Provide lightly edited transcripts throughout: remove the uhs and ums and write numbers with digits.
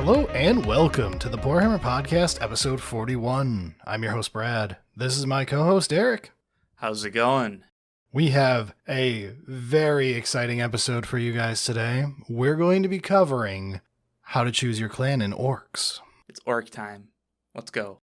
Hello and welcome to the Warhammer Podcast, episode 41. I'm your host, Brad. This is my co-host, Eric. How's it going? We have a very exciting episode for you guys today. We're going to be covering how to choose your clan in Orks. It's Ork time. Let's go.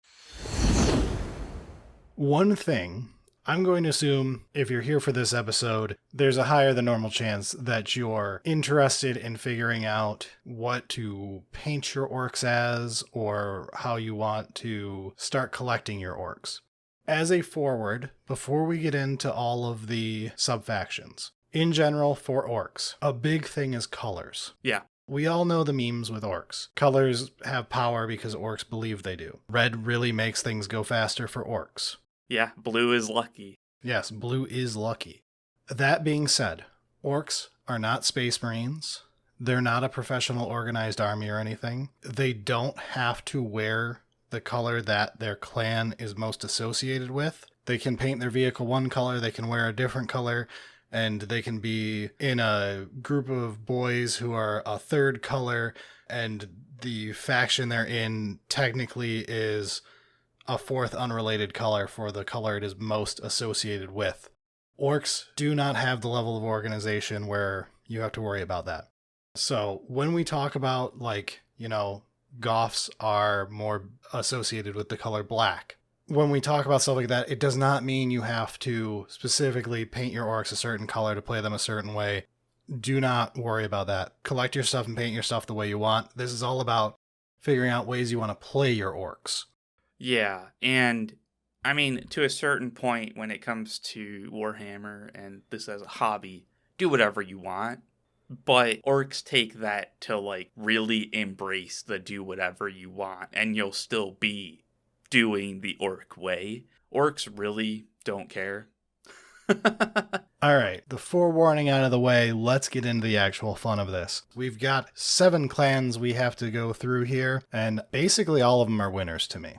One thing, I'm going to assume if you're here for this episode, there's a higher than normal chance that you're interested in figuring out what to paint your orcs as or how you want to start collecting your orcs. As a forward, before we get into all of the sub-factions, in general for orcs, a big thing is colors. Yeah. We all know the memes with orcs. Colors have power because orcs believe they do. Red really makes things go faster for orcs. Yeah, blue is lucky. Yes, blue is lucky. That being said, orcs are not space marines. They're not a professional organized army or anything. They don't have to wear the color that their clan is most associated with. They can paint their vehicle one color, they can wear a different color, and they can be in a group of boys who are a third color, and the faction they're in technically is a fourth unrelated color for the color it is most associated with. Orcs do not have the level of organization where you have to worry about that. So when we talk about, Goffs are more associated with the color black. When we talk about stuff like that, it does not mean you have to specifically paint your orcs a certain color to play them a certain way. Do not worry about that. Collect your stuff and paint your stuff the way you want. This is all about figuring out ways you want to play your orcs. Yeah, and I mean, to a certain point when it comes to Warhammer and this as a hobby, do whatever you want. But orcs take that to really embrace the do whatever you want, and you'll still be doing the orc way. Orcs really don't care. All right, the forewarning out of the way, let's get into the actual fun of this. We've got 7 clans we have to go through here, and basically all of them are winners to me.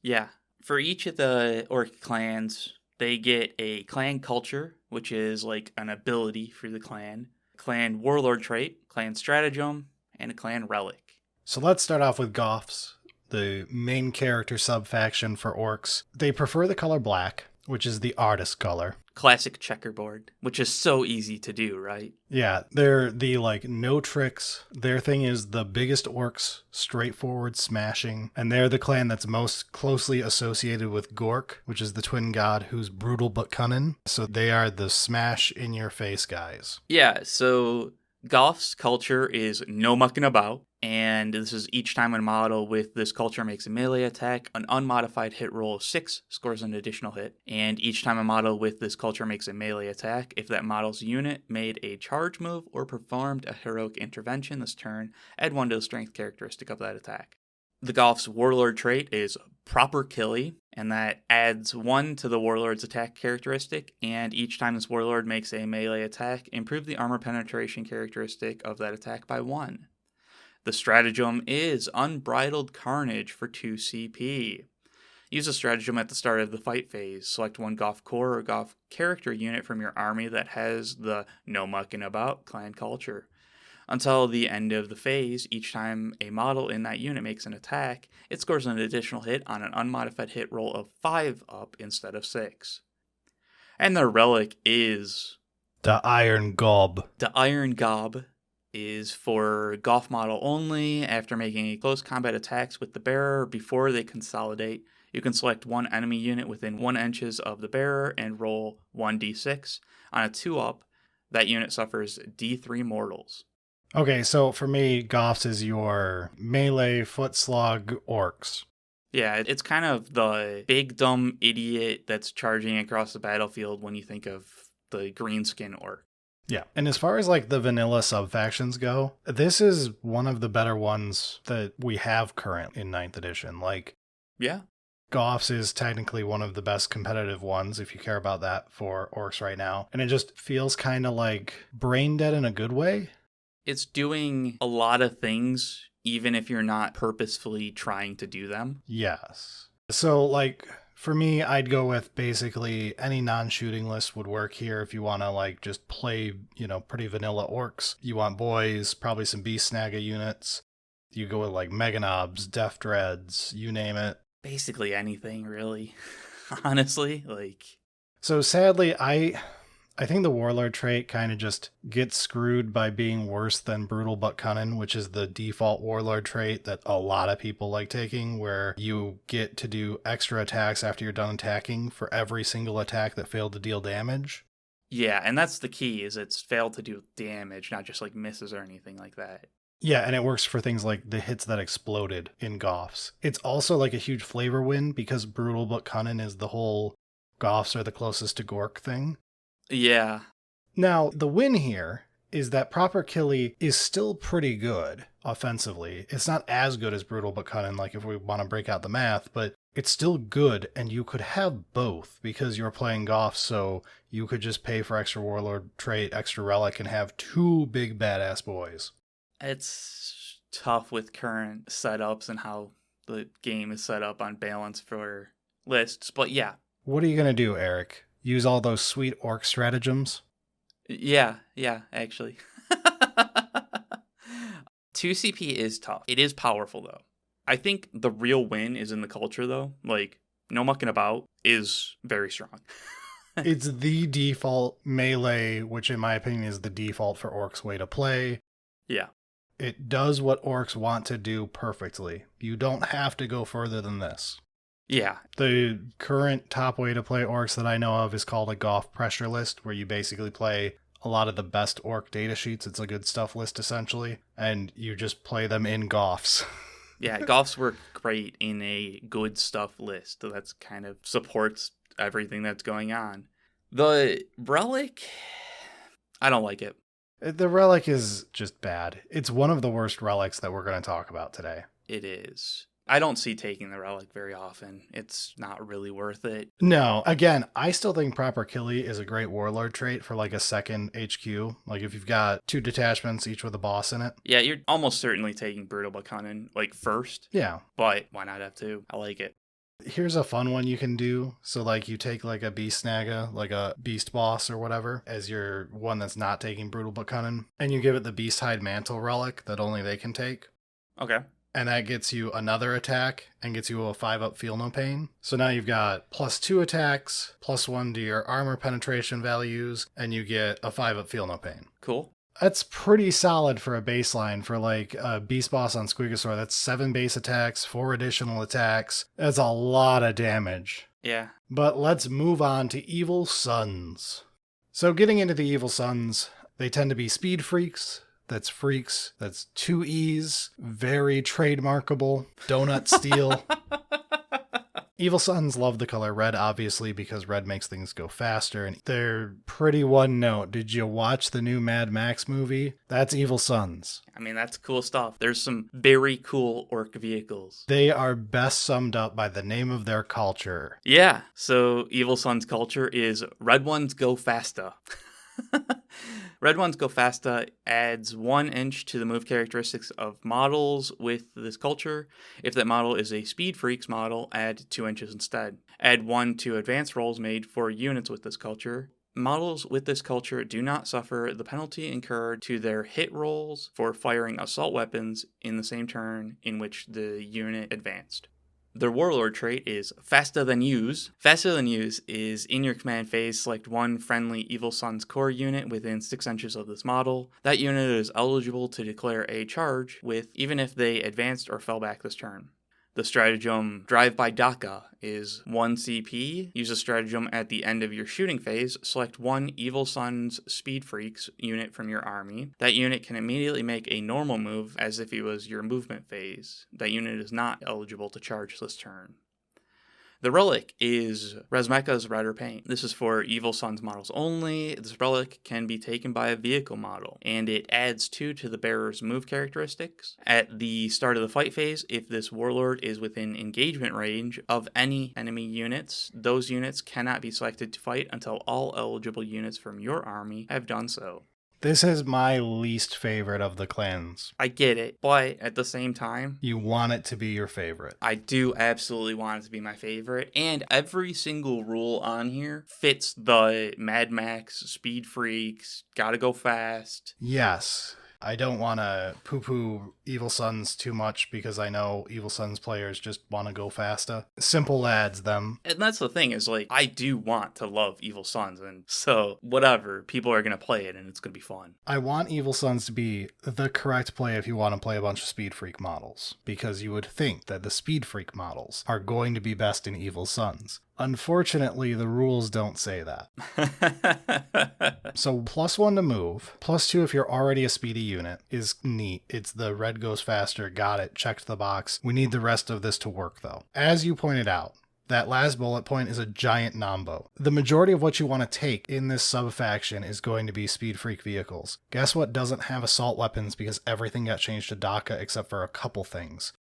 Yeah, for each of the orc clans, they get a clan culture, which is like an ability for the clan warlord trait, clan stratagem, and a clan relic. So let's start off with Goffs, the main character sub-faction for orcs. They prefer the color black, which is the artist color. Classic checkerboard, which is so easy to do, right? Yeah, they're the no tricks. Their thing is the biggest orcs, straightforward smashing, and they're the clan that's most closely associated with Gork, which is the twin god who's brutal but cunning. So they are the smash in your face guys. Yeah, so Goff's culture is no mucking about, and this is each time a model with this culture makes a melee attack, an unmodified hit roll of 6 scores an additional hit, and each time a model with this culture makes a melee attack, if that model's unit made a charge move or performed a heroic intervention this turn, add 1 to the strength characteristic of that attack. The Goff's warlord trait is proper killy, and that adds 1 to the warlord's attack characteristic, and each time this warlord makes a melee attack, improve the armor penetration characteristic of that attack by 1. The stratagem is Unbridled Carnage for 2 CP. Use a stratagem at the start of the fight phase. Select 1 Goff core or Goff character unit from your army that has the no mucking about clan culture. Until the end of the phase, each time a model in that unit makes an attack, it scores an additional hit on an unmodified hit roll of 5 up instead of 6. And the relic is The Iron Gob. The Iron Gob is for Goff model only. After making a close combat attacks with the bearer before they consolidate, you can select 1 enemy unit within 1 inches of the bearer and roll 1d6. On a 2-up, that unit suffers d3 mortals. Okay, so for me, Goffs is your melee foot slug orcs. Yeah, it's kind of the big dumb idiot that's charging across the battlefield when you think of the greenskin orc. Yeah, and as far as the vanilla sub-factions go, this is one of the better ones that we have current in 9th edition. Yeah. Goffs is technically one of the best competitive ones, if you care about that, for orcs right now. And it just feels kind of like brain dead in a good way. It's doing a lot of things, even if you're not purposefully trying to do them. Yes. So, for me, I'd go with basically any non-shooting list would work here if you want to, just play, pretty vanilla orcs. You want boys, probably some beast snagga units. You go with like Meganobs, Def Dreads, you name it. Basically anything, really. Honestly, like... So sadly, I think the Warlord trait kind of just gets screwed by being worse than Brutal but Cunning, which is the default Warlord trait that a lot of people like taking, where you get to do extra attacks after you're done attacking for every single attack that failed to deal damage. Yeah, and that's the key, is it's failed to do damage, not just like misses or anything like that. Yeah, and it works for things like the hits that exploded in Goffs. It's also like a huge flavor win because Brutal but Cunning is the whole Goffs are the closest to Gork thing. Yeah. Now, the win here is that Proper Killy is still pretty good offensively. It's not as good as Brutal but Cunning, like if we want to break out the math, but it's still good, and you could have both because you're playing Goff, so you could just pay for extra Warlord trait, extra Relic, and have two big badass boys. It's tough with current setups and how the game is set up on balance for lists, but yeah. What are you going to do, Eric? Use all those sweet orc stratagems? Yeah, actually. 2CP is tough. It is powerful, though. I think the real win is in the culture, though. Like, no mucking about is very strong. It's the default melee, which in my opinion is the default for orcs' way to play. Yeah. It does what orcs want to do perfectly. You don't have to go further than this. Yeah. The current top way to play orcs that I know of is called a Goff pressure list, where you basically play a lot of the best orc data sheets. It's a good stuff list, essentially, and you just play them in Goffs. Yeah, Goffs work great in a good stuff list. So that's kind of supports everything that's going on. The Relic, I don't like it. The Relic is just bad. It's one of the worst relics that we're going to talk about today. It is. I don't see taking the Relic very often. It's not really worth it. No, again, I still think Proper Killy is a great Warlord trait for like a second HQ. Like if you've got 2 detachments, each with a boss in it. Yeah, you're almost certainly taking Brutal but Cunning, like, first. Yeah. But why not have 2? I like it. Here's a fun one you can do. So like you take like a Beast Snaga, like a Beast Boss or whatever, as your one that's not taking Brutal but Cunning, and you give it the Beast Hide Mantle relic that only they can take. Okay. And that gets you another attack and gets you a 5-up Feel No Pain. So now you've got +2 attacks, +1 to your armor penetration values, and you get a 5-up Feel No Pain. Cool. That's pretty solid for a baseline for like a Beast Boss on Squigosaur. That's 7 base attacks, 4 additional attacks. That's a lot of damage. Yeah. But let's move on to Evil Sunz. So getting into the Evil Sunz, they tend to be speed freaks. That's freaks. That's 2 E's. Very trademarkable. Donut steel. Evil Sunz love the color red, obviously, because red makes things go faster. And they're pretty one note. Did you watch the new Mad Max movie? That's Evil Sunz. I mean, that's cool stuff. There's some very cool orc vehicles. They are best summed up by the name of their culture. Yeah. So Evil Sunz culture is Red Ones Go Fasta. Red Ones Go Fasta adds 1 inch to the move characteristics of models with this culture. If that model is a Speed Freaks model, add 2 inches instead. Add 1 to advanced rolls made for units with this culture. Models with this culture do not suffer the penalty incurred to their hit rolls for firing assault weapons in the same turn in which the unit advanced. Their Warlord trait is Faster Than Use. Faster Than Use is in your command phase, select 1 friendly Evil Sunz core unit within 6 inches of this model. That unit is eligible to declare a charge with, even if they advanced or fell back this turn. The stratagem Drive by Daka is 1 CP. Use a stratagem at the end of your shooting phase. Select 1 Evil Sunz Speed Freaks unit from your army. That unit can immediately make a normal move as if it was your movement phase. That unit is not eligible to charge this turn. The relic is Razmeka's Rider Paint. This is for Evil Sunz models only. This relic can be taken by a vehicle model, and it adds 2 to the bearer's move characteristics. At the start of the fight phase, if this warlord is within engagement range of any enemy units, those units cannot be selected to fight until all eligible units from your army have done so. This is my least favorite of the clans. I get it, but at the same time, You want it to be your favorite. I do absolutely want it to be my favorite, and every single rule on here fits the Mad Max, Speed Freaks, gotta go fast. Yes. I don't want to poo-poo Evil Sunz too much because I know Evil Sunz players just want to go faster. Simple lads, them. And that's the thing is, like, I do want to love Evil Sunz, and so whatever, people are going to play it and it's going to be fun. I want Evil Sunz to be the correct play if you want to play a bunch of Speed Freak models, because you would think that the Speed Freak models are going to be best in Evil Sunz. Unfortunately, the rules don't say that. So +1 to move, +2 if you're already a speedy unit is neat. It's the red goes faster, got it, checked the box. We need the rest of this to work though. As you pointed out, that last bullet point is a giant nombo. The majority of what you want to take in this sub-faction is going to be Speed Freak vehicles. Guess what doesn't have assault weapons because everything got changed to DACA except for a couple things.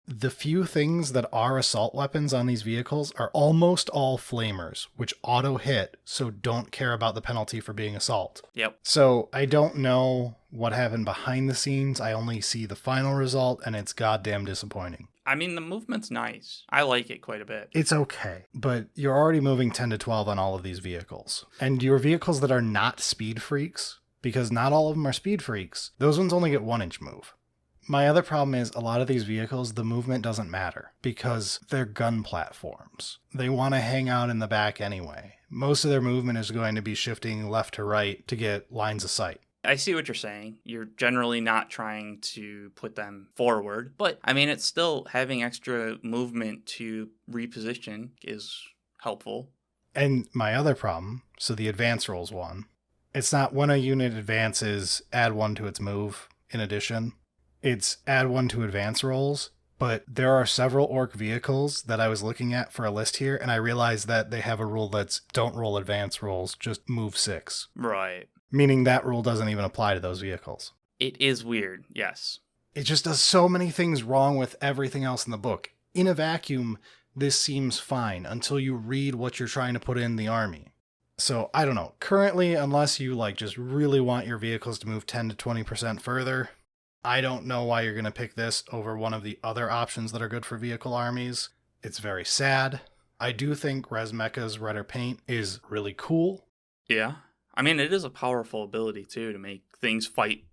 The few things that are assault weapons on these vehicles are almost all flamers, which auto-hit, so don't care about the penalty for being assault. Yep. So I don't know what happened behind the scenes. I only see the final result, and it's goddamn disappointing. I mean, the movement's nice. I like it quite a bit. It's okay, but you're already moving 10 to 12 on all of these vehicles. And your vehicles that are not speed freaks, because not all of them are speed freaks, those ones only get 1-inch move. My other problem is a lot of these vehicles, the movement doesn't matter because they're gun platforms. They want to hang out in the back anyway. Most of their movement is going to be shifting left to right to get lines of sight. I see what you're saying. You're generally not trying to put them forward, but I mean, it's still having extra movement to reposition is helpful. And my other problem, so the advance rolls one, it's not when a unit advances, add 1 to its move in addition. It's add 1 to advance rolls, but there are several orc vehicles that I was looking at for a list here, and I realized that they have a rule that's don't roll advance rolls, just move 6. Right. Meaning that rule doesn't even apply to those vehicles. It is weird, yes. It just does so many things wrong with everything else in the book. In a vacuum, this seems fine until you read what you're trying to put in the army. So, I don't know. Currently, unless you just really want your vehicles to move 10 to 20% further, I don't know why you're going to pick this over one of the other options that are good for vehicle armies. It's very sad. I do think Res Mecha's redder paint is really cool. Yeah. I mean, it is a powerful ability, too, to make things fight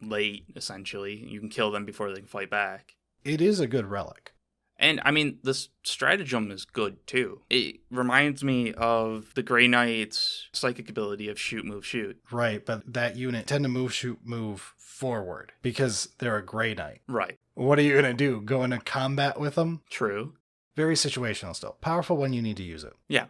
late, essentially. You can kill them before they can fight back. It is a good relic. And, I mean, this stratagem is good, too. It reminds me of the Grey Knight's psychic ability of shoot, move, shoot. Right, but that unit tend to move, shoot, move forward because they're a Grey Knight. Right. What are you going to do? Go into combat with them? True. Very situational still. Powerful when you need to use it. Yeah.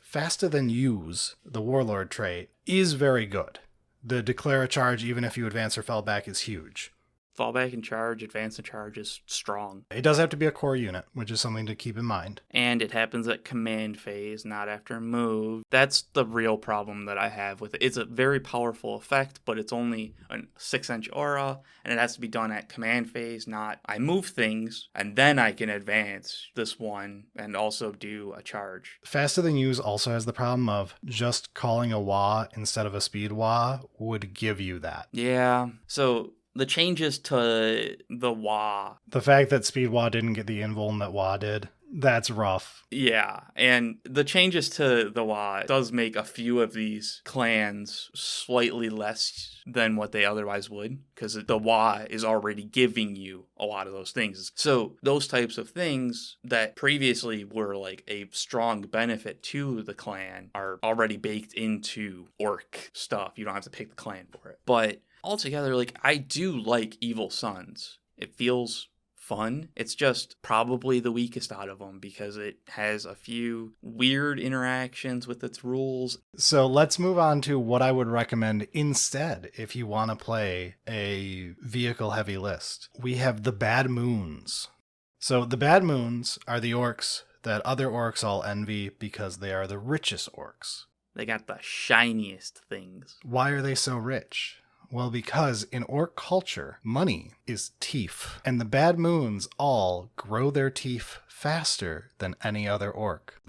Faster than use, the Warlord trait, is very good. The declare a charge even if you advance or fall back is huge. Fall back and charge, advance and charge is strong. It does have to be a core unit, which is something to keep in mind. And it happens at command phase, not after move. That's the real problem that I have with it. It's a very powerful effect, but it's only a 6-inch aura, and it has to be done at command phase, not I move things, and then I can advance this one and also do a charge. Faster than use also has the problem of just calling a wah instead of a speed wah would give you that. Yeah, so the changes to the wah. The fact that speed wah didn't get the invuln that wah did, that's rough. Yeah, and the changes to the wah does make a few of these clans slightly less than what they otherwise would, because the wah is already giving you a lot of those things. So those types of things that previously were like a strong benefit to the clan are already baked into orc stuff. You don't have to pick the clan for it. But altogether, I do like Evil Sunz. It feels fun. It's just probably the weakest out of them because it has a few weird interactions with its rules. So let's move on to what I would recommend instead if you want to play a vehicle-heavy list. We have the Bad Moons. So the Bad Moons are the orcs that other orcs all envy because they are the richest orcs. They got the shiniest things. Why are they so rich? Well, because in orc culture, money is teeth, and the Bad Moons all grow their teeth faster than any other orc.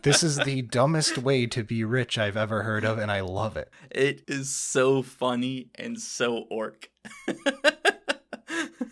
This is the dumbest way to be rich I've ever heard of, and I love it. It is so funny and so orc.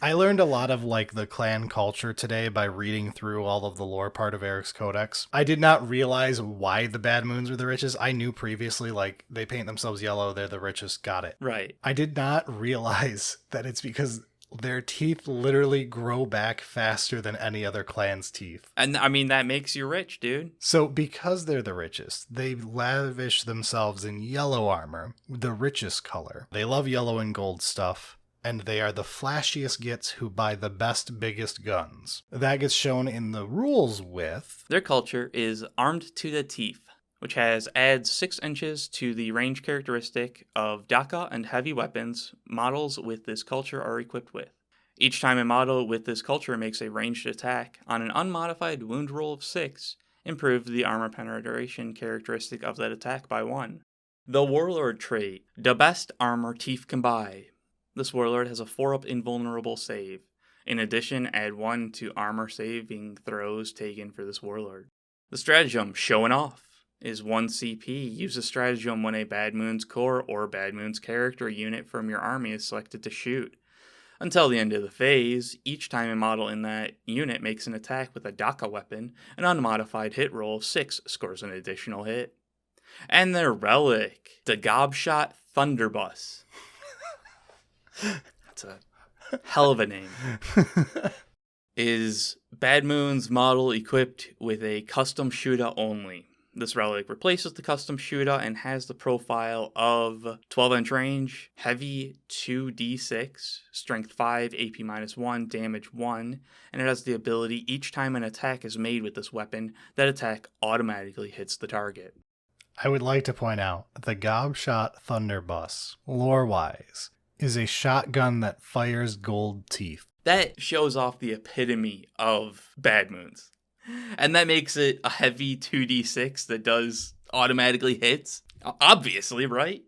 I learned a lot of like the clan culture today by reading through all of the lore part of Eric's Codex. I did not realize why the bad moons were the richest. I knew previously, like, they paint themselves yellow, they're the richest, got it. Right. I did not realize that it's because their teeth literally grow back faster than any other clan's teeth. And I mean, that makes you rich, dude. So because they're the richest, they lavish themselves in yellow armor, the richest color. They love yellow and gold stuff, and they are the flashiest gits who buy the best, biggest guns. That gets shown in the rules with... Their culture is armed to the teeth, which adds 6 inches to the range characteristic of Daka and heavy weapons models with this culture are equipped with. Each time a model with this culture makes a ranged attack on an unmodified wound roll of 6, improve the armor penetration characteristic of that attack by 1. The Warlord trait, the best armor teeth can buy. This Warlord has a 4-up invulnerable save. In addition, add 1 to armor saving throws taken for this Warlord. The stratagem, showing off, is 1 CP. Use the stratagem when a Bad Moon's core or Bad Moon's character unit from your army is selected to shoot. Until the end of the phase, each time a model in that unit makes an attack with a Daka weapon, an unmodified hit roll of 6 scores an additional hit. And their relic, the Gobshot Thunderbuss. That's a hell of a name. Is Bad Moon's model equipped with a custom shooter only. This relic replaces the custom shooter and has the profile of 12-inch range, heavy 2d6, strength 5, AP -1, damage 1, and it has the ability each time an attack is made with this weapon, that attack automatically hits the target. I would like to point out, the Gobshot Thunderbuss, lore-wise, is a shotgun that fires gold teeth. That shows off the epitome of Bad Moons. And that makes it a heavy 2d6 that does automatically hits. Obviously, right?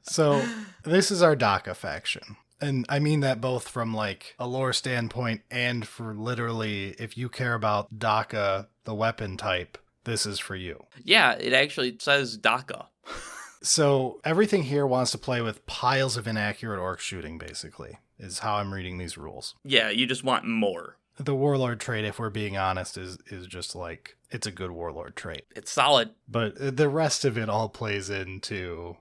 So, this is our Daka faction. And I mean that both from like a lore standpoint and for literally, if you care about Daka, the weapon type, this is for you. Yeah, it actually says Daka. So everything here wants to play with piles of inaccurate orc shooting, basically, is how I'm reading these rules. Yeah, you just want more. The Warlord trait, if we're being honest, is just like, it's a good Warlord trait. It's solid. But the rest of it all plays into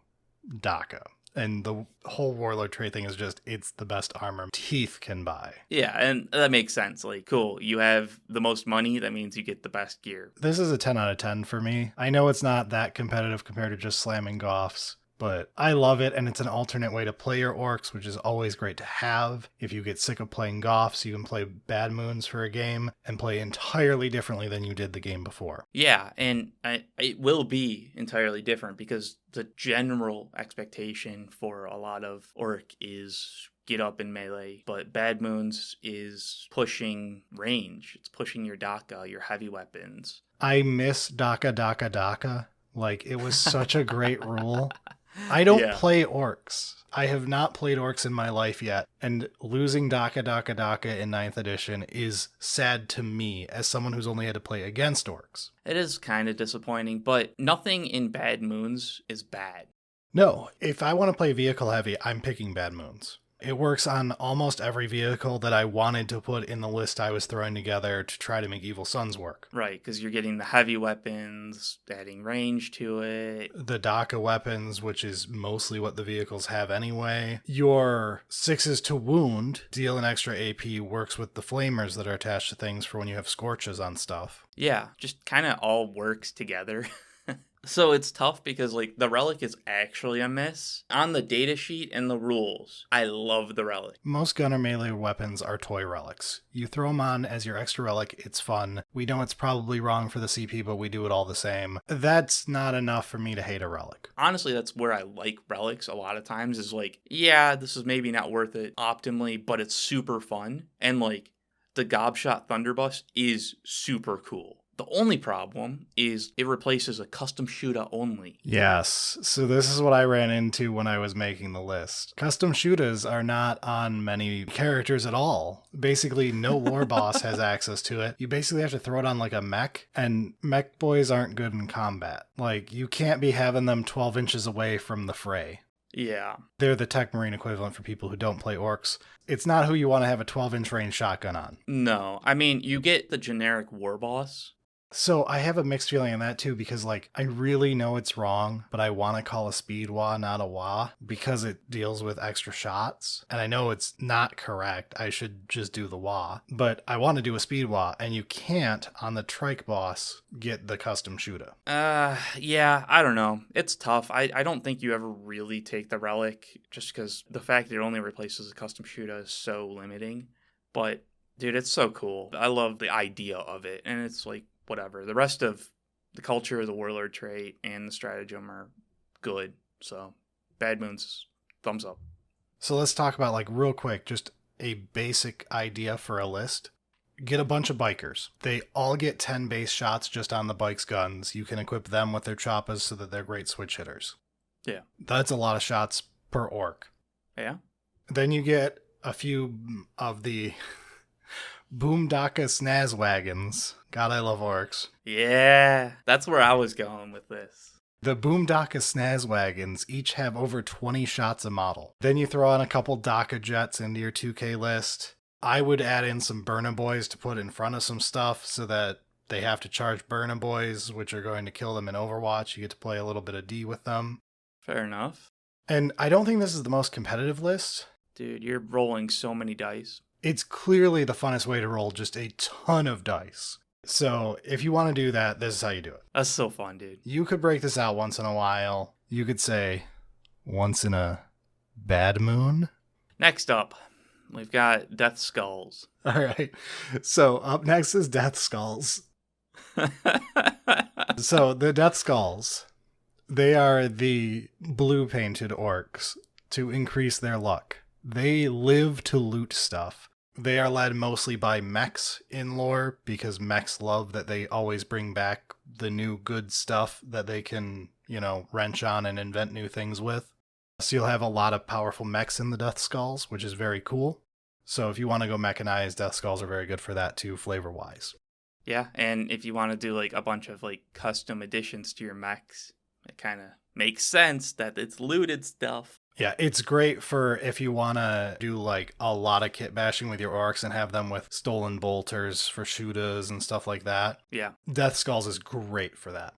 Daka. And the whole Warlord trait thing is just, it's the best armor teeth can buy. Yeah, and that makes sense. Like, cool, you have the most money, that means you get the best gear. This is a 10 out of 10 for me. I know it's not that competitive compared to just slamming Goffs, but I love it, and it's an alternate way to play your orcs, which is always great to have. If you get sick of playing Goffs, you can play Bad Moons for a game and play entirely differently than you did the game before. Yeah, and it will be entirely different because the general expectation for a lot of orc is get up in melee, but Bad Moons is pushing range. It's pushing your Daka, your heavy weapons. I miss Daka Daka Daka. Like, it was such a great rule. I don't play orcs. I have not played orcs in my life yet, and losing Daka Daka Daka in 9th edition is sad to me as someone who's only had to play against orcs. It is kind of disappointing, but nothing in Bad Moons is bad. No, if I want to play vehicle heavy, I'm picking Bad Moons. It works on almost every vehicle that I wanted to put in the list I was throwing together to try to make Evil Sunz work. Right, because you're getting the heavy weapons, adding range to it. The Daka weapons, which is mostly what the vehicles have anyway. Your 6s to wound, deal an extra AP, works with the flamers that are attached to things for when you have scorches on stuff. Yeah, just kind of all works together. So it's tough because, like, the relic is actually a miss. On the datasheet and the rules, I love the relic. Most gunner melee weapons are toy relics. You throw them on as your extra relic, it's fun. We know it's probably wrong for the CP, but we do it all the same. That's not enough for me to hate a relic. Honestly, that's where I like relics a lot of times, is like, yeah, this is maybe not worth it optimally, but it's super fun. And, like, the Gobshot Thunderbuss is super cool. The only problem is it replaces a custom shooter only. Yes, so this is what I ran into when I was making the list. Custom shooters are not on many characters at all. Basically, no war boss has access to it. You basically have to throw it on like a mech, and mech boys aren't good in combat. Like, you can't be having them 12 inches away from the fray. Yeah. They're the Tech Marine equivalent for people who don't play Orks. It's not who you want to have a 12-inch range shotgun on. No. I mean, you get the generic war boss. So I have a mixed feeling on that too, because like I really know it's wrong, but I want to call a speed wah not a wah because it deals with extra shots. And I know it's not correct. I should just do the wah, but I want to do a speed wah, and you can't on the trike boss get the custom shooter. Yeah, I don't know. It's tough. I don't think you ever really take the relic just because the fact that it only replaces a custom shooter is so limiting. But dude, it's so cool. I love the idea of it, and it's like, whatever. The rest of the culture, the warlord trait, and the stratagem are good. So, Bad Moon's thumbs up. So let's talk about, like, real quick, just a basic idea for a list. Get a bunch of bikers. They all get 10 base shots just on the bike's guns. You can equip them with their choppas so that they're great switch hitters. Yeah. That's a lot of shots per orc. Yeah. Then you get a few of the Boomdaka Snaz wagons. God, I love orcs. Yeah, that's where I was going with this. The Boomdaka Snaz wagons each have over 20 shots a model. Then you throw on a couple Daka jets into your 2K list. I would add in some Burna Boys to put in front of some stuff so that they have to charge Burna Boys, which are going to kill them in Overwatch. You get to play a little bit of D with them. Fair enough. And I don't think this is the most competitive list. Dude, you're rolling so many dice. It's clearly the funnest way to roll just a ton of dice. So if you want to do that, this is how you do it. That's so fun, dude. You could break this out once in a while. You could say once in a bad moon. Next up, we've got Deathskulls. All right. So up next is Deathskulls. So the Deathskulls, they are the blue painted orcs to increase their luck. They live to loot stuff. They are led mostly by mechs in lore because mechs love that they always bring back the new good stuff that they can, wrench on and invent new things with. So you'll have a lot of powerful mechs in the Deathskulls, which is very cool. So if you want to go mechanized, Deathskulls are very good for that too, flavor-wise. Yeah, and if you want to do like a bunch of like custom additions to your mechs, it kind of makes sense that it's looted stuff. Yeah, it's great for if you want to do like a lot of kit bashing with your orcs and have them with stolen bolters for shooters and stuff like that. Yeah. Deathskulls is great for that.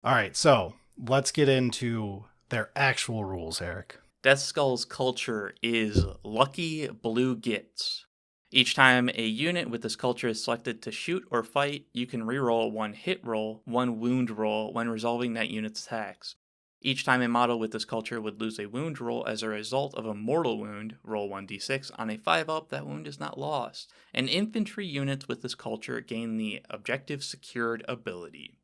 All right, so let's get into their actual rules, Eric. Deathskull's culture is Lucky Blue Gits. Each time a unit with this culture is selected to shoot or fight, you can reroll one hit roll, one wound roll when resolving that unit's attacks. Each time a model with this culture would lose a wound roll as a result of a mortal wound, roll 1d6. On a 5-up, that wound is not lost. And infantry units with this culture gain the Objective Secured ability.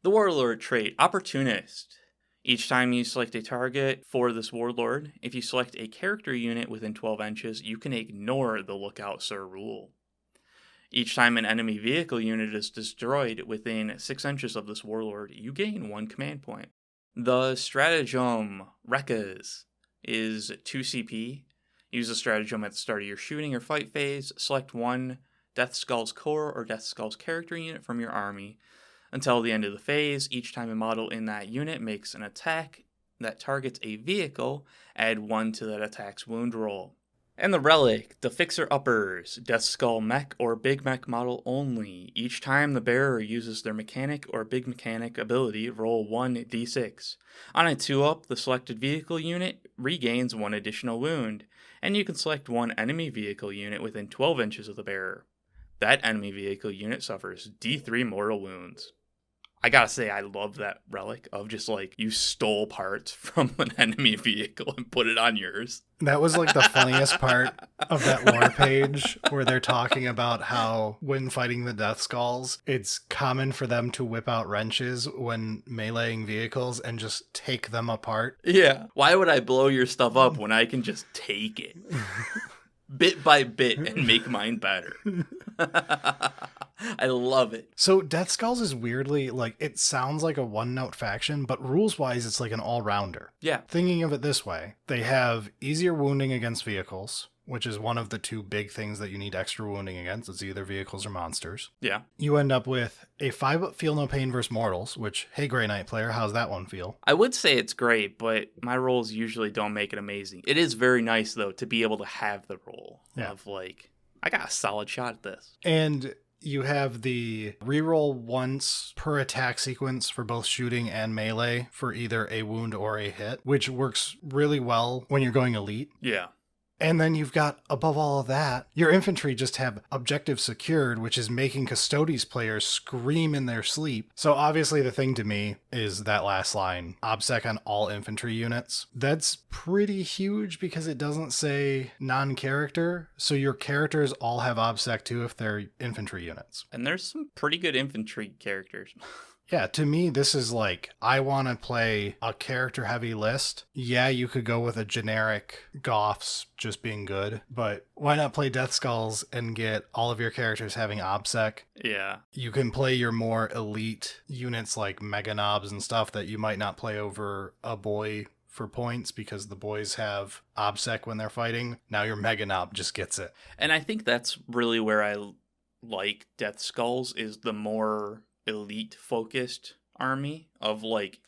The Warlord trait, Opportunist. Each time you select a target for this Warlord, if you select a character unit within 12 inches, you can ignore the Lookout Sir rule. Each time an enemy vehicle unit is destroyed within 6 inches of this Warlord, you gain 1 command point. The stratagem, Rekkas, is 2 CP. Use the stratagem at the start of your shooting or fight phase. Select one Deathskull's core or Deathskull's character unit from your army. Until the end of the phase, each time a model in that unit makes an attack that targets a vehicle, add 1 to that attack's wound roll. And the relic, the Fixer-Uppers, Deathskull mech or big mech model only. Each time the bearer uses their mechanic or big mechanic ability, roll 1d6. On a 2-up, the selected vehicle unit regains 1 additional wound, and you can select one enemy vehicle unit within 12 inches of the bearer. That enemy vehicle unit suffers D3 mortal wounds. I gotta say, I love that relic of just like you stole parts from an enemy vehicle and put it on yours. That was like the funniest part of that lore page where they're talking about how when fighting the Deathskulls, it's common for them to whip out wrenches when meleeing vehicles and just take them apart. Yeah. Why would I blow your stuff up when I can just take it? Bit by bit and make mine better. I love it. So Deathskulls is weirdly, like, it sounds like a one-note faction, but rules-wise, it's like an all-rounder. Yeah. Thinking of it this way, they have easier wounding against vehicles, which is one of the two big things that you need extra wounding against. It's either vehicles or monsters. Yeah. You end up with a 5 feel no pain versus mortals, which, hey, Grey Knight player, how's that one feel? I would say it's great, but my rolls usually don't make it amazing. It is very nice, though, to be able to have the roll of, like, I got a solid shot at this. And you have the reroll once per attack sequence for both shooting and melee for either a wound or a hit, which works really well when you're going elite. Yeah. And then you've got, above all of that, your infantry just have objectives secured, which is making Custodes players scream in their sleep. So obviously the thing to me is that last line, OBSEC on all infantry units. That's pretty huge because it doesn't say non-character. So your characters all have OBSEC too if they're infantry units. And there's some pretty good infantry characters. Yeah, to me, this is like, I want to play a character-heavy list. Yeah, you could go with a generic Goffs just being good, but why not play Deathskulls and get all of your characters having OBSEC? Yeah. You can play your more elite units like Mega Knobs and stuff that you might not play over a boy for points because the boys have OBSEC when they're fighting. Now your Mega Knob just gets it. And I think that's really where I like Deathskulls, is the more elite focused army of, like,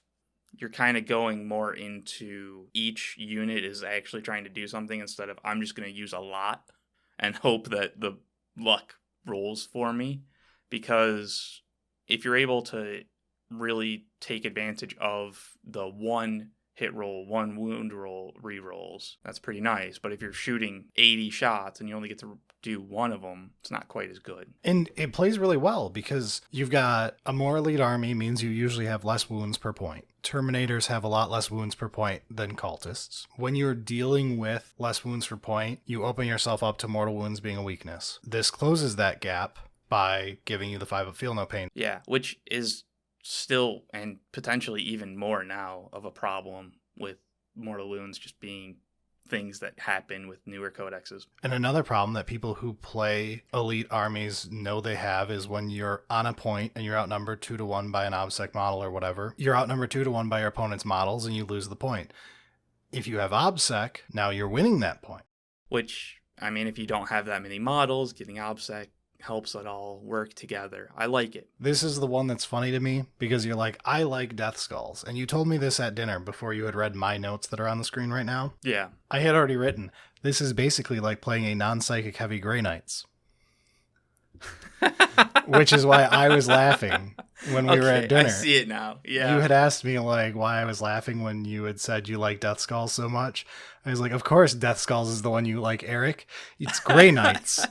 you're kind of going more into each unit is actually trying to do something instead of I'm just going to use a lot and hope that the luck rolls for me. Because if you're able to really take advantage of the one hit roll, one wound roll, re-rolls, that's pretty nice. But if you're shooting 80 shots and you only get to do one of them, it's not quite as good. And it plays really well because you've got a more elite army means you usually have less wounds per point. Terminators have a lot less wounds per point than cultists. When you're dealing with less wounds per point, you open yourself up to mortal wounds being a weakness. This closes that gap by giving you the 5 feel no pain. Yeah, which is still, and potentially even more now, of a problem with mortal wounds just being things that happen with newer codexes. And another problem that people who play elite armies know they have is when you're on a point and you're outnumbered 2-1 by an OBSEC model or whatever, you're outnumbered 2-1 by your opponent's models and you lose the point. If you have OBSEC, now you're winning that point. Which, I mean, if you don't have that many models, getting OBSEC helps it all work together. I like it. This is the one that's funny to me because you're like, I like Deathskulls. And you told me this at dinner before you had read my notes that are on the screen right now. Yeah. I had already written, this is basically like playing a non-psychic heavy Grey Knights. Which is why I was laughing when we were at dinner. I see it now. Yeah. You had asked me like why I was laughing when you had said you like Deathskulls so much. I was like, of course Deathskulls is the one you like, Eric. It's Grey Knights.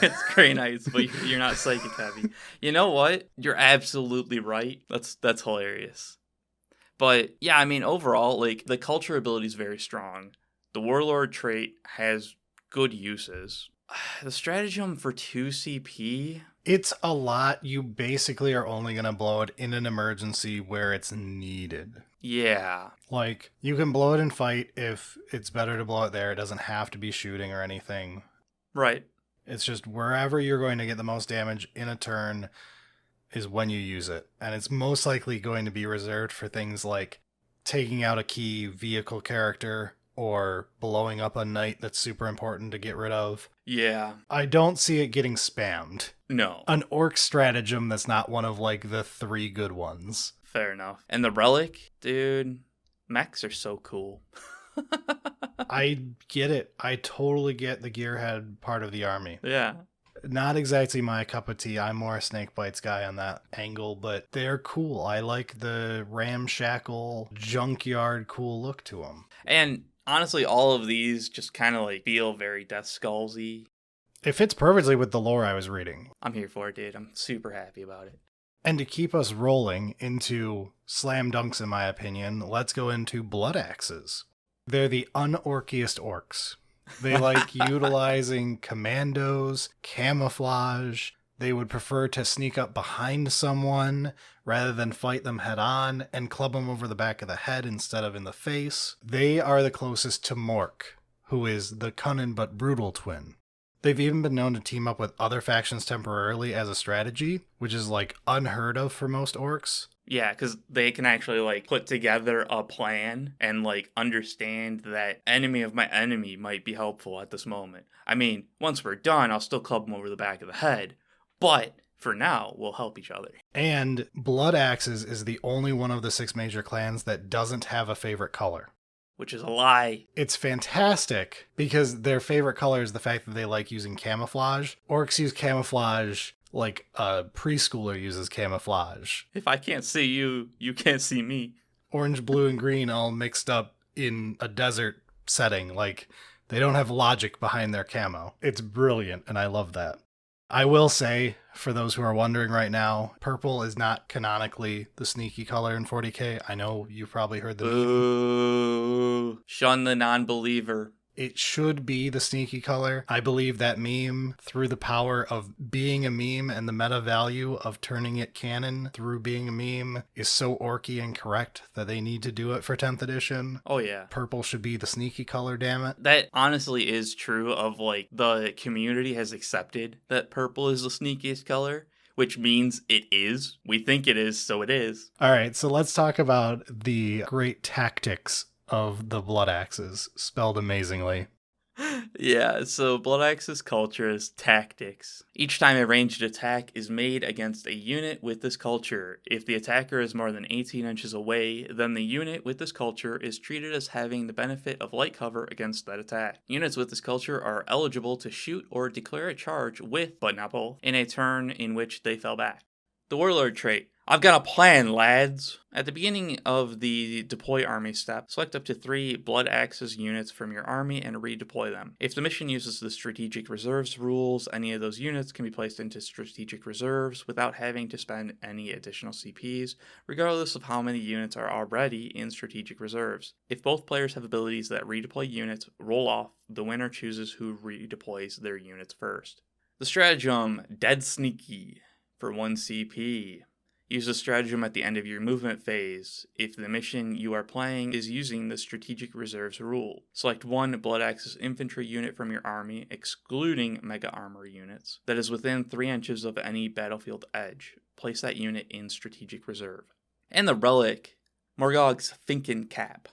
It's Grey Knights, but you're not psychic heavy. You know what? You're absolutely right. That's hilarious. But yeah, I mean, overall, like, the culture ability is very strong. The Warlord trait has good uses. The stratagem for 2 CP... It's a lot. You basically are only going to blow it in an emergency where it's needed. Yeah. Like, you can blow it in fight if it's better to blow it there. It doesn't have to be shooting or anything. Right. It's just wherever you're going to get the most damage in a turn is when you use it. And it's most likely going to be reserved for things like taking out a key vehicle character or blowing up a knight that's super important to get rid of. Yeah. I don't see it getting spammed. No. An orc stratagem that's not one of like the 3 good ones. Fair enough. And the relic, dude, mechs are so cool. I get it. I totally get the gearhead part of the army. Yeah. Not exactly my cup of tea. I'm more a Snakebites guy on that angle, but they're cool. I like the ramshackle, junkyard cool look to them. And honestly, all of these just kind of like feel very Deathskulls-y. It fits perfectly with the lore I was reading. I'm here for it, dude. I'm super happy about it. And to keep us rolling into slam dunks, in my opinion, let's go into blood axes. They're the unorkiest orcs. They like utilizing commandos, camouflage. They would prefer to sneak up behind someone rather than fight them head on and club them over the back of the head instead of in the face. They are the closest to Mork, who is the cunning but brutal twin. They've even been known to team up with other factions temporarily as a strategy, which is like unheard of for most orcs. Yeah, because they can actually like put together a plan and like understand that enemy of my enemy might be helpful at this moment. I mean, once we're done, I'll still club them over the back of the head, but for now, we'll help each other. And Blood Axes is the only one of the 6 major clans that doesn't have a favorite color. Which is a lie. It's fantastic because their favorite color is the fact that they like using camouflage. Orcs use camouflage like a preschooler uses camouflage. If I can't see you, you can't see me. Orange, blue, and green all mixed up in a desert setting. Like, they don't have logic behind their camo. It's brilliant, and I love that. I will say, for those who are wondering right now, purple is not canonically the sneaky color in 40k. I know you've probably heard the Ooh, shun the non-believer. It should be the sneaky color. I believe that meme, through the power of being a meme and the meta value of turning it canon through being a meme, is so orky and correct that they need to do it for 10th edition. Oh yeah. Purple should be the sneaky color, damn it. That honestly is true of like the community has accepted that purple is the sneakiest color, which means it is. We think it is, so it is. All right, so let's talk about the great tactics of the Blood Axes, spelled amazingly. Yeah, so Blood Axe's culture is tactics. Each time a ranged attack is made against a unit with this culture, if the attacker is more than 18 inches away, then the unit with this culture is treated as having the benefit of light cover against that attack. Units with this culture are eligible to shoot or declare a charge with, but not both, in a turn in which they fell back. The Warlord trait. I've got a plan, lads. At the beginning of the deploy army step, select up to 3 Blood Axes units from your army and redeploy them. If the mission uses the strategic reserves rules, any of those units can be placed into strategic reserves without having to spend any additional CPs, regardless of how many units are already in strategic reserves. If both players have abilities that redeploy units roll off, the winner chooses who redeploys their units first. The stratagem, Dead Sneaky, for 1 CP. Use the stratagem at the end of your movement phase if the mission you are playing is using the strategic reserves rule. Select 1 Blood Axes infantry unit from your army, excluding mega armor units, that is within 3 inches of any battlefield edge. Place that unit in strategic reserve. And the relic, Morgoth's Finken Cap.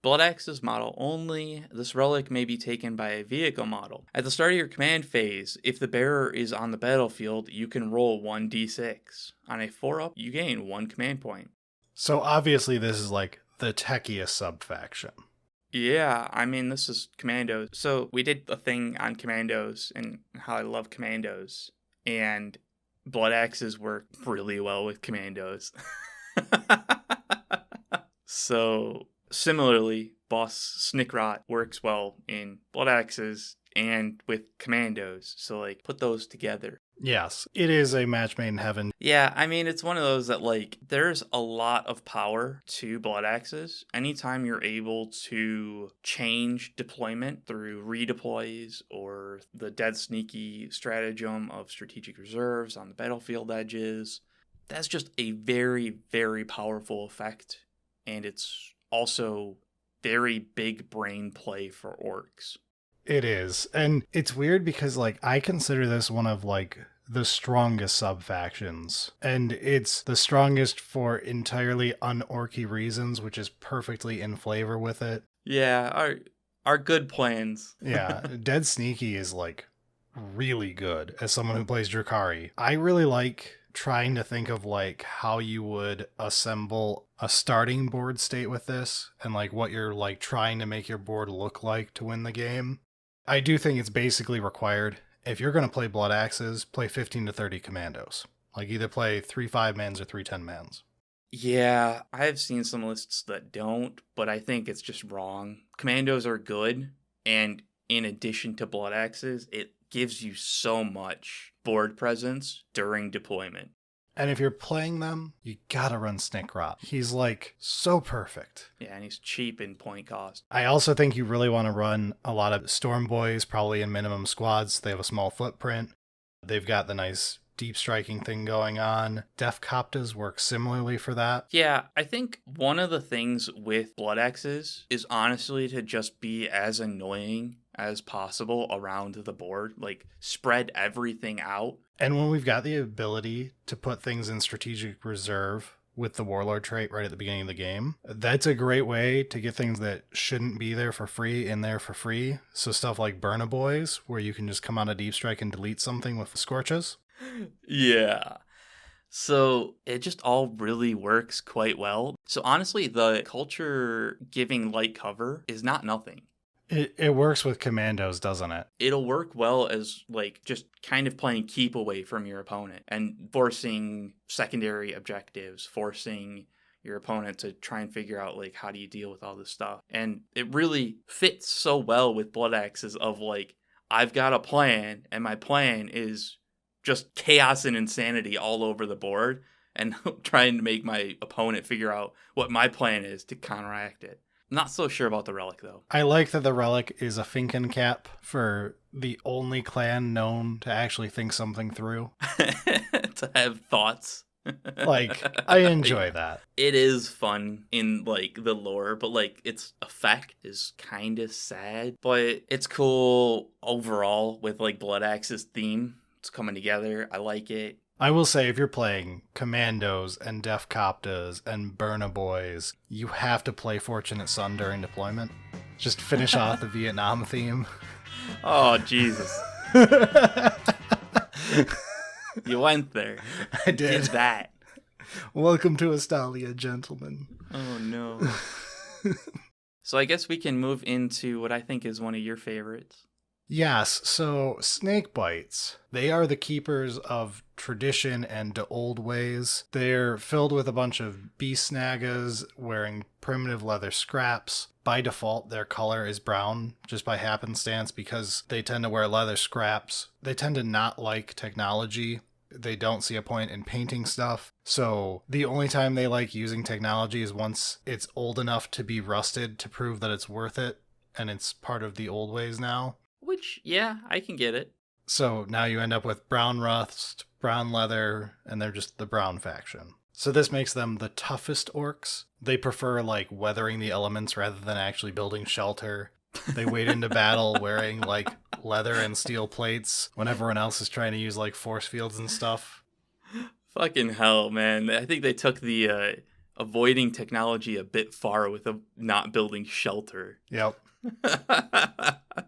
Blood Axes model only. This relic may be taken by a vehicle model. At the start of your command phase, if the bearer is on the battlefield, you can roll 1d6. On a 4-up, you gain 1 command point. So obviously this is like the techiest sub-faction. Yeah, I mean, this is Commandos. So we did a thing on Commandos and how I love Commandos. And Blood Axes work really well with Commandos. So similarly, Boss Snickrot works well in Blood Axes and with Commandos. So like put those together. Yes, it is a match made in heaven. Yeah, I mean, it's one of those that, like, there's a lot of power to Blood Axes. Anytime you're able to change deployment through redeploys or the Dead Sneaky stratagem of strategic reserves on the battlefield edges, that's just a very, very powerful effect. And it's also very big brain play for orcs. It is. And it's weird because, like, I consider this one of, like, the strongest sub-factions. And it's the strongest for entirely un-orky reasons, which is perfectly in flavor with it. Yeah, our good plans. Yeah, Dead Sneaky is, like, really good as someone who plays Drukhari. I really like trying to think of, like, how you would assemble a starting board state with this and, like, what you're, like, trying to make your board look like to win the game. I do think it's basically required. If you're going to play Blood Axes, play 15 to 30 Commandos. Like, either play 3 5-mans or 3 10-mans. Yeah, I've seen some lists that don't, but I think it's just wrong. Commandos are good, and in addition to Blood Axes, it gives you so much board presence during deployment. And if you're playing them, you gotta run Snickrot. He's, like, so perfect. Yeah, and he's cheap in point cost. I also think you really want to run a lot of Storm Boys, probably in minimum squads. They have a small footprint. They've got the nice deep striking thing going on. Def Coptas work similarly for that. Yeah, I think one of the things with Blood Axes is honestly to just be as annoying as possible around the board. Like, spread everything out. And when we've got the ability to put things in strategic reserve with the Warlord trait right at the beginning of the game, that's a great way to get things that shouldn't be there for free in there for free. So stuff like Burnaboys, where you can just come out of Deep Strike and delete something with Scorches. Yeah. So it just all really works quite well. So honestly, the culture giving light cover is not nothing. It works with commandos, doesn't it? It'll work well as, like, just kind of playing keep away from your opponent and forcing secondary objectives, forcing your opponent to try and figure out, like, how do you deal with all this stuff. And it really fits so well with Blood Axes of, like, I've got a plan, and my plan is just chaos and insanity all over the board, and trying to make my opponent figure out what my plan is to counteract it. Not so sure about the Relic, though. I like that the Relic is a thinking cap for the only clan known to actually think something through. To have thoughts. Like, I enjoy that. It is fun in, like, the lore, but, like, its effect is kind of sad. But it's cool overall with, like, Blood Axe's theme. It's coming together. I like it. I will say, if you're playing Commandos and Def Coptas and Burnaboys, you have to play Fortunate Son during deployment. Just finish off the Vietnam theme. Oh, Jesus. You went there. I did. Did that. Welcome to Astalia, gentlemen. Oh, no. So I guess we can move into what I think is one of your favorites. Yes, so Snakebites. They are the keepers of tradition and the old ways. They're filled with a bunch of beast snaggas wearing primitive leather scraps. By default, their color is brown, just by happenstance, because they tend to wear leather scraps. They tend to not like technology. They don't see a point in painting stuff. So the only time they like using technology is once it's old enough to be rusted to prove that it's worth it, and it's part of the old ways now. Which, yeah, I can get it. So now you end up with brown rust, brown leather, and they're just the brown faction. So this makes them the toughest orcs. They prefer, like, weathering the elements rather than actually building shelter. They wade into battle wearing, like, leather and steel plates when everyone else is trying to use, like, force fields and stuff. Fucking hell, man. I think they took the avoiding technology a bit far with not building shelter. Yep.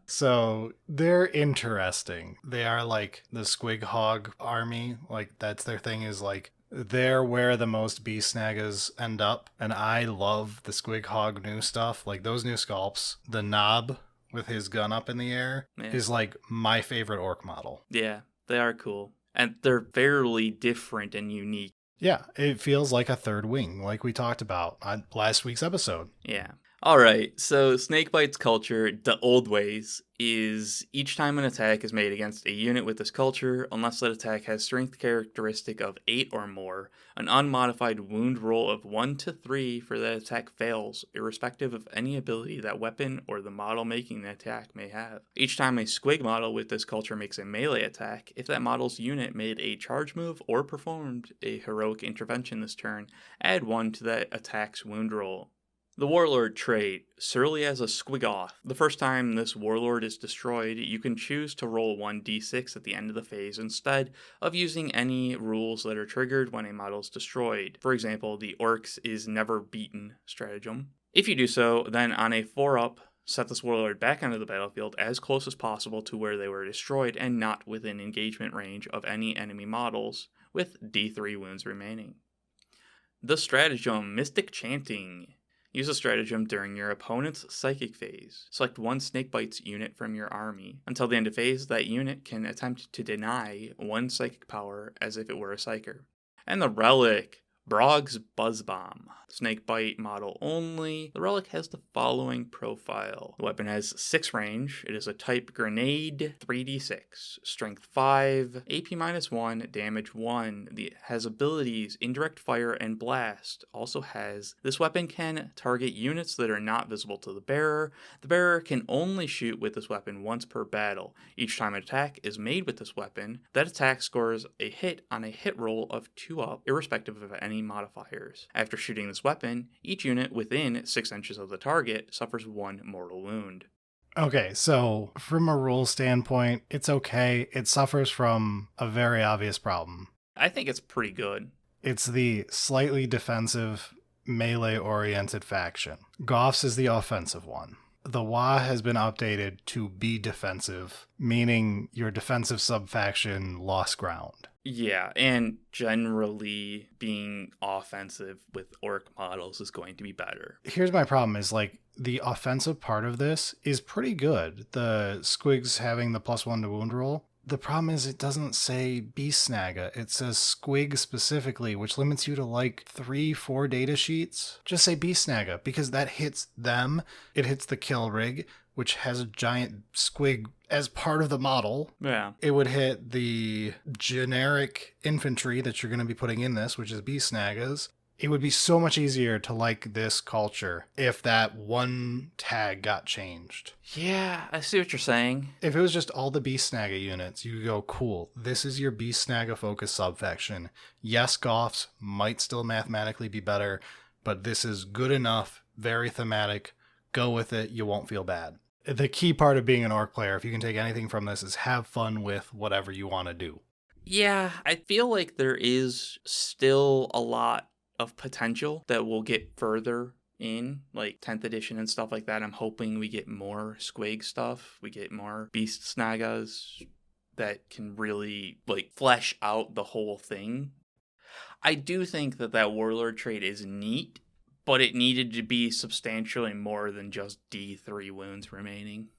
So they're interesting. They are like the Squig Hog army. Like, that's their thing, is like they're where the most beast snaggas end up. And I love the Squig Hog new stuff. Like, those new sculpts, the Knob with his gun up in the air is like my favorite orc model. Yeah, they are cool. And they're fairly different and unique. Yeah, it feels like a third wing, like we talked about on last week's episode. Yeah. All right, so Snakebites culture, the old ways, is each time an attack is made against a unit with this culture, unless that attack has strength characteristic of 8 or more, an unmodified wound roll of 1 to 3 for that attack fails, irrespective of any ability that weapon or the model making the attack may have. Each time a squig model with this culture makes a melee attack, if that model's unit made a charge move or performed a heroic intervention this turn, add 1 to that attack's wound roll. The Warlord trait, Surly as a Squigoth. The first time this Warlord is destroyed, you can choose to roll 1d6 at the end of the phase instead of using any rules that are triggered when a model is destroyed. For example, the Orks is never beaten stratagem. If you do so, then on a 4-up, set this Warlord back onto the battlefield as close as possible to where they were destroyed and not within engagement range of any enemy models, with d3 wounds remaining. The stratagem, Mystic Chanting. Use a stratagem during your opponent's psychic phase. Select one Snakebites unit from your army. Until the end of phase, that unit can attempt to deny 1 psychic power as if it were a psyker. And the Relic, Brog's Buzz Bomb. Snakebite model only. The Relic has the following profile. The weapon has 6 range. It is a type grenade, 3d6, strength 5, AP -1, damage 1. It has abilities indirect fire and blast. Also has, this weapon can target units that are not visible to the bearer. The bearer can only shoot with this weapon once per battle. Each time an attack is made with this weapon, that attack scores a hit on a hit roll of 2 up, irrespective of any modifiers. After shooting this weapon, each unit within 6 inches of the target suffers 1 mortal wound. Okay, so from a rule standpoint, it's okay. It suffers from a very obvious problem. I think it's pretty good. It's the slightly defensive, melee-oriented faction. Goffs is the offensive one. The WA has been updated to be defensive, meaning your defensive sub-faction lost ground. Yeah, and generally being offensive with orc models is going to be better. Here's my problem is like the offensive part of this is pretty good. The squigs having the +1 to wound roll. The problem is it doesn't say Beast Snagga. It says squig specifically, which limits you to like 3-4 data sheets. Just say Beast Snagga because that hits them. It hits the kill rig, which has a giant squig as part of the model. Yeah. It would hit the generic infantry that you're going to be putting in this, which is Beast Snaggas. It would be so much easier to like this culture if that one tag got changed. Yeah, I see what you're saying. If it was just all the Beast Snagga units, you could go, cool, this is your Beast Snagga focused subfaction. Yes, Goffs might still mathematically be better, but this is good enough, very thematic. Go with it, you won't feel bad. The key part of being an orc player, if you can take anything from this, is have fun with whatever you want to do. Yeah, I feel like there is still a lot of potential that will get further in, like 10th edition and stuff like that. I'm hoping we get more squig stuff. We get more beast snaggas that can really like flesh out the whole thing. I do think that warlord trait is neat, but it needed to be substantially more than just D3 wounds remaining.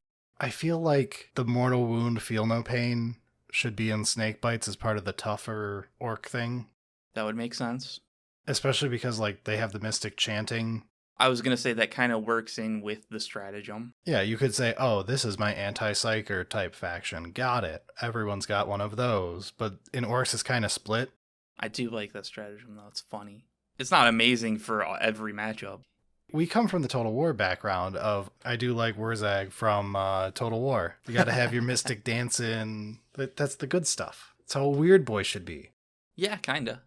I feel like the mortal wound, feel no pain, should be in Snakebites as part of the tougher orc thing. That would make sense. Especially because, like, they have the mystic chanting. I was going to say that kind of works in with the stratagem. Yeah, you could say, oh, this is my anti-psyker type faction. Got it. Everyone's got one of those. But in Orks, it's kind of split. I do like that stratagem, though. It's funny. It's not amazing for every matchup. We come from the Total War background of, I do like Wurzag from Total War. You got to have your mystic dancing. That's the good stuff. That's how a weird boy should be. Yeah, kind of.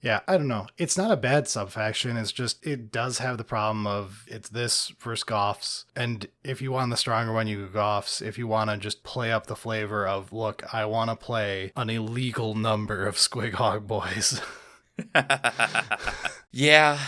Yeah, I don't know. It's not a bad subfaction. It's just, it does have the problem of it's this versus Goffs. And if you want the stronger one, you go Goffs. If you want to just play up the flavor of, look, I want to play an illegal number of Squig Hog Boys. Yeah,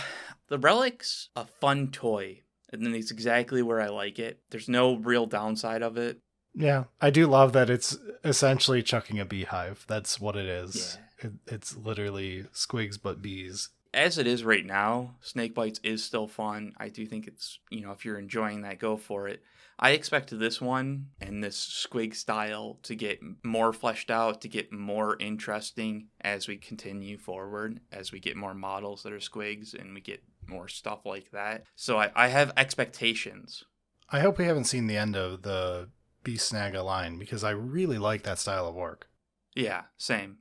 the Relic's a fun toy. And it's exactly where I like it. There's no real downside of it. Yeah, I do love that it's essentially chucking a beehive. That's what it is. Yeah. It's literally squigs but bees. As it is right now, Snakebites is still fun. I do think it's, if you're enjoying that, go for it. I expect this one and this squig style to get more fleshed out, to get more interesting as we continue forward, as we get more models that are squigs and we get more stuff like that. So I have expectations. I hope we haven't seen the end of the Beast Snagga line because I really like that style of orc. Yeah, same.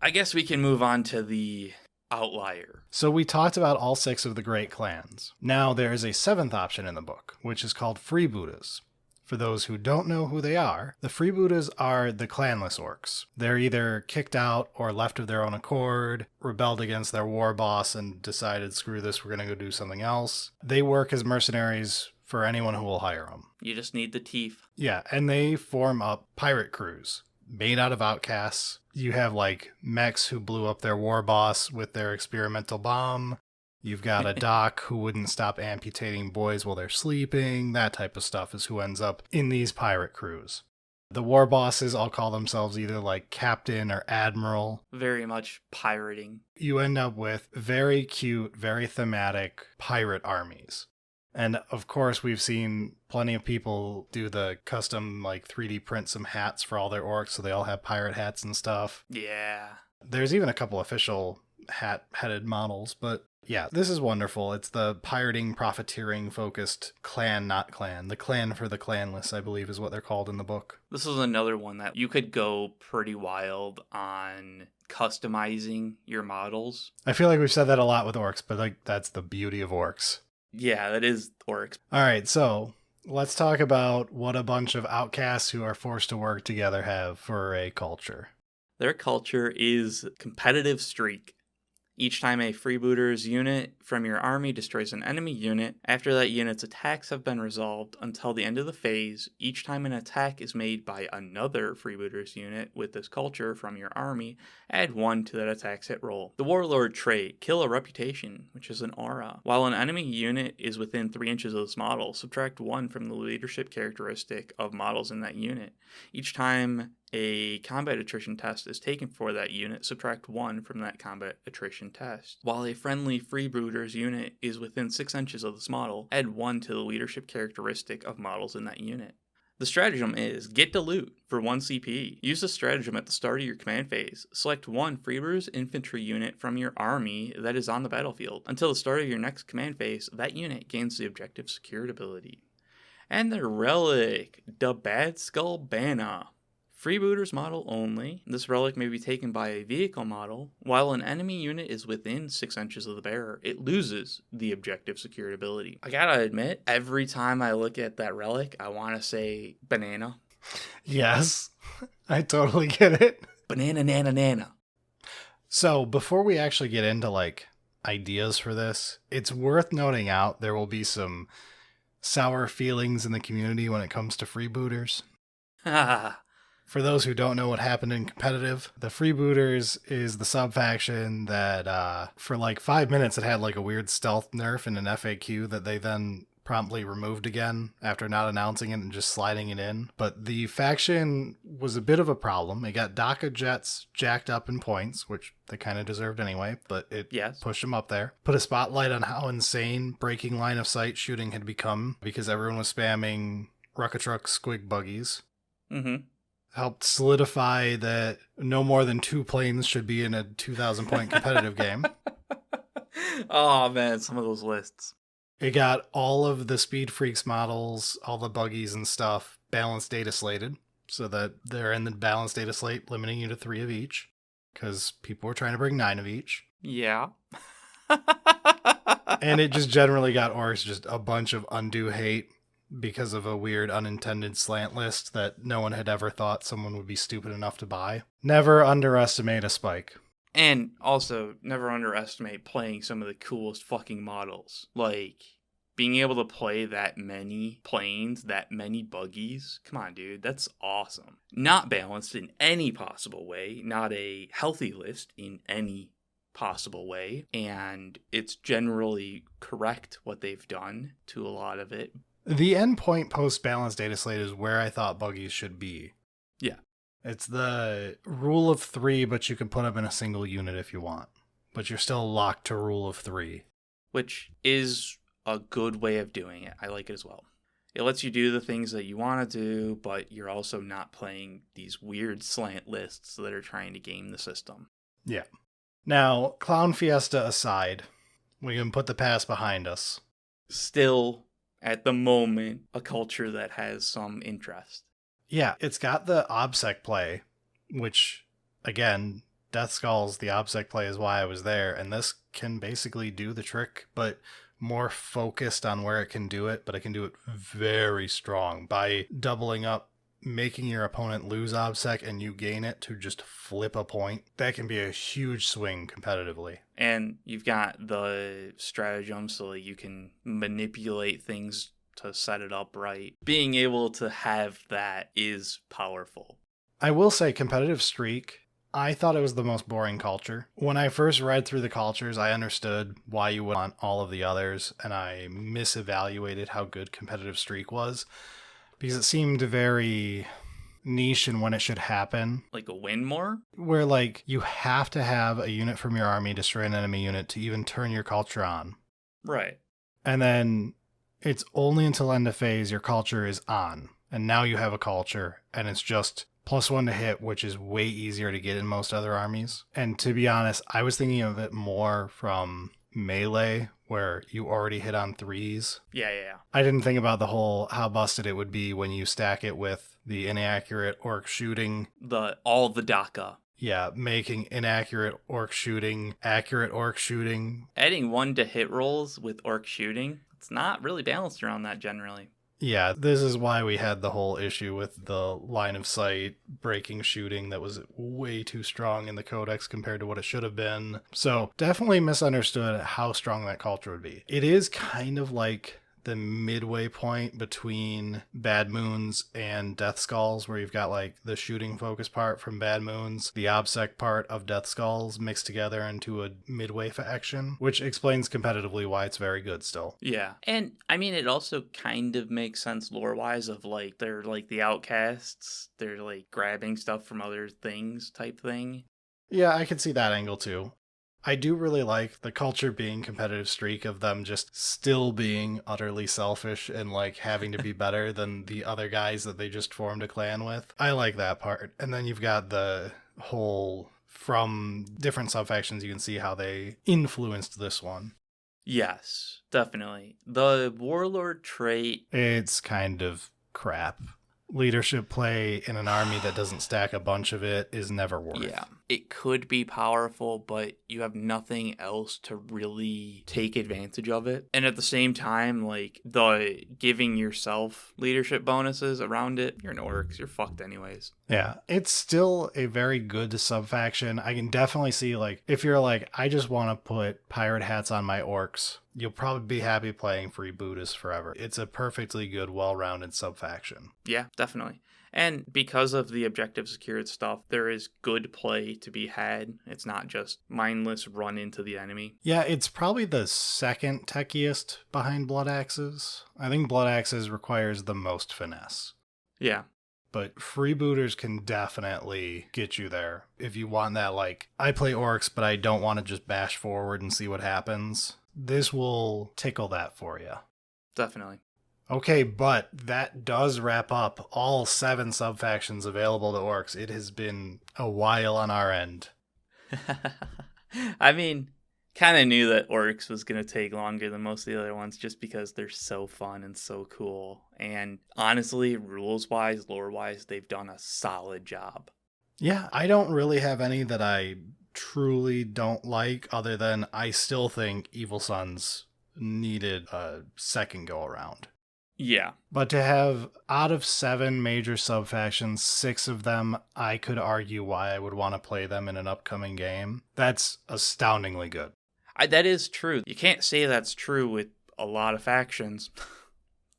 I guess we can move on to the outlier. So we talked about all 6 of the great clans. Now there is a 7th option in the book, which is called Freebooters. For those who don't know who they are, the Freebooters are the clanless orcs. They're either kicked out or left of their own accord, rebelled against their war boss and decided, screw this, we're going to go do something else. They work as mercenaries for anyone who will hire them. You just need the teeth. Yeah, and they form up pirate crews made out of outcasts. You have like mechs who blew up their war boss with their experimental bomb. You've got a doc who wouldn't stop amputating boys while they're sleeping. That type of stuff is who ends up in these pirate crews. The war bosses all call themselves either like captain or admiral. Very much pirating. You end up with very cute, very thematic pirate armies. And of course, we've seen plenty of people do the custom, like 3D print some hats for all their orcs, so they all have pirate hats and stuff. Yeah. There's even a couple official hat-headed models, but yeah, this is wonderful. It's the pirating, profiteering focused clan, not clan. The clan for the clanless, I believe, is what they're called in the book. This is another one that you could go pretty wild on customizing your models. I feel like we've said that a lot with orcs, but like that's the beauty of orcs. Yeah, that is Orks. All right, so let's talk about what a bunch of outcasts who are forced to work together have for a culture. Their culture is competitive streak. Each time a Freebooters unit from your army destroys an enemy unit, after that unit's attacks have been resolved until the end of the phase, each time an attack is made by another Freebooters unit with this culture from your army, add 1 to that attack's hit roll. The Warlord trait, Kill a Reputation, which is an aura. While an enemy unit is within 3 inches of this model, subtract 1 from the leadership characteristic of models in that unit. Each time a combat attrition test is taken for that unit, subtract 1 from that combat attrition test. While a friendly Freebooters unit is within 6 inches of this model, add 1 to the leadership characteristic of models in that unit. The stratagem is get the loot for 1 CP. Use the stratagem at the start of your command phase. Select 1 Freebooters infantry unit from your army that is on the battlefield. Until the start of your next command phase, that unit gains the objective secured ability. And the relic, the Deathskulls Banner. Freebooters model only. This relic may be taken by a vehicle model. While an enemy unit is within 6 inches of the bearer, it loses the objective secured ability. I gotta admit, every time I look at that relic, I want to say banana. Yes, I totally get it. Banana, nana, nana. So before we actually get into ideas for this, it's worth noting out there will be some sour feelings in the community when it comes to Freebooters. For those who don't know what happened in competitive, the Freebooters is the sub-faction that for 5 minutes it had a weird stealth nerf in an FAQ that they then promptly removed again after not announcing it and just sliding it in. But the faction was a bit of a problem. It got DACA jets jacked up in points, which they kind of deserved anyway, but it pushed them up there. Put a spotlight on how insane breaking line of sight shooting had become because everyone was spamming Rucka Truck Squig buggies. Mm-hmm. Helped solidify that no more than 2 planes should be in a 2,000 point competitive game. Oh man, some of those lists. It got all of the Speed Freaks models, all the buggies and stuff, balanced data slated, so that they're in the balanced data slate, limiting you to 3 of each, because people were trying to bring 9 of each. Yeah. And it just generally got Orks just a bunch of undue hate because of a weird unintended slant list that no one had ever thought someone would be stupid enough to buy. Never underestimate a spike. And also, never underestimate playing some of the coolest fucking models. Being able to play that many planes, that many buggies. Come on, dude, that's awesome. Not balanced in any possible way. Not a healthy list in any possible way. And it's generally correct what they've done to a lot of it. The endpoint post-balanced data slate is where I thought buggies should be. Yeah. It's the rule of 3, but you can put them in a single unit if you want. But you're still locked to rule of 3. Which is a good way of doing it. I like it as well. It lets you do the things that you want to do, but you're also not playing these weird slant lists that are trying to game the system. Yeah. Now, Clown Fiesta aside, we can put the past behind us. Still, at the moment, a culture that has some interest. Yeah, it's got the OBSEC play, which, again, Deathskulls, the OBSEC play is why I was there, and this can basically do the trick, but more focused on where it can do it, but it can do it very strong by doubling up, making your opponent lose OBSEC and you gain it to just flip a point. That can be a huge swing competitively. And you've got the stratagem so that you can manipulate things to set it up right. Being able to have that is powerful. I will say competitive streak, I thought it was the most boring culture. When I first read through the cultures, I understood why you would want all of the others, and I misevaluated how good competitive streak was, because it seemed very niche in when it should happen. Like a win more? Where you have to have a unit from your army destroy an enemy unit to even turn your culture on. Right. And then it's only until end of phase your culture is on. And now you have a culture, and it's just +1 to hit, which is way easier to get in most other armies. And to be honest, I was thinking of it more from melee, where you already hit on 3s. Yeah. I didn't think about the whole how busted it would be when you stack it with the inaccurate orc shooting. All the DACA. Yeah, making inaccurate orc shooting, accurate orc shooting. Adding 1 to hit rolls with orc shooting, it's not really balanced around that generally. Yeah, this is why we had the whole issue with the line of sight breaking shooting that was way too strong in the codex compared to what it should have been. So definitely misunderstood how strong that culture would be. It is kind of like the midway point between Bad Moons and Deathskulls, where you've got like the shooting focus part from Bad Moons, the OBSEC part of Deathskulls mixed together into a midway faction, which explains competitively why it's very good still. Yeah. And I mean, it also kind of makes sense lore-wise of like, they're like the outcasts, they're like grabbing stuff from other things type thing. Yeah, I can see that angle too. I do really like the culture being competitive streak of them just still being utterly selfish and like having to be better than the other guys that they just formed a clan with. I like that part. And then you've got the whole from different subfactions, you can see how they influenced this one. Yes, definitely. The warlord trait. It's kind of crap. Leadership play in an army that doesn't stack a bunch of it is never worth. Yeah, it could be powerful, but you have nothing else to really take advantage of it. And at the same time, like the giving yourself leadership bonuses around it, you're an Orks, you're fucked anyways. Yeah, it's still a very good subfaction. I can definitely see, like, if you're like, I just want to put pirate hats on my Orks, you'll probably be happy playing Freebooters forever. It's a perfectly good, well-rounded subfaction. Yeah, definitely. And because of the objective secured stuff, there is good play to be had. It's not just mindless run into the enemy. Yeah, it's probably the second techiest behind Blood Axes. I think Blood Axes requires the most finesse. Yeah. But Freebooters can definitely get you there. If you want that, like, I play Orks, but I don't want to just bash forward and see what happens. This will tickle that for you. Definitely. Okay, but that does wrap up all 7 subfactions available to Orks. It has been a while on our end. I mean, kind of knew that Orks was going to take longer than most of the other ones just because they're so fun and so cool. And honestly, rules-wise, lore-wise, they've done a solid job. Yeah, I don't really have any that I truly don't like, other than I still think Evil Sunz needed a second go-around. Yeah. But to have, out of 7 major subfactions, 6 of them, I could argue why I would want to play them in an upcoming game. That's astoundingly good. That is true. You can't say that's true with a lot of factions.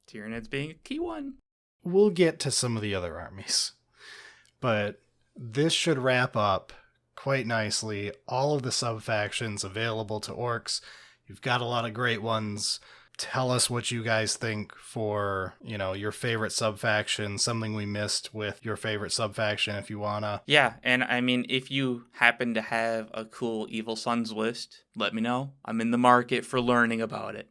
Tyranids being a key one. We'll get to some of the other armies. But this should wrap up quite nicely all of the subfactions available to Orks. You've got a lot of great ones. Tell us what you guys think for, your favorite subfaction, something we missed with your favorite subfaction if you wanna. Yeah, and I mean, if you happen to have a cool Evil Sunz list, let me know. I'm in the market for learning about it.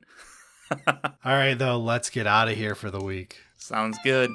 All right, though, let's get out of here for the week. Sounds good.